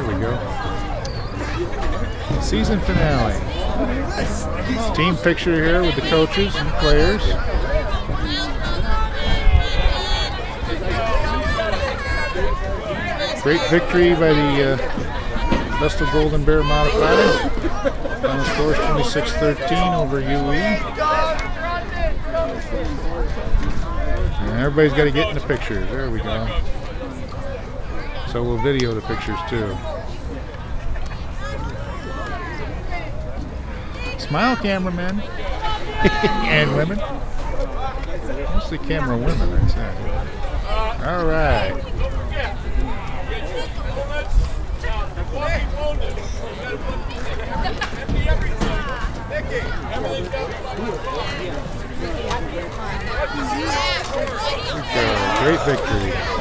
There we go. Season finale. Team picture here with the coaches and players. Great victory by the Vestal Golden Bear Modified. Final score 26-13 over UE. And everybody's got to get in the pictures. There we go. So we'll video the pictures too. Smile, cameramen. And women. Mostly camera women, I'd say. All right. Great victory.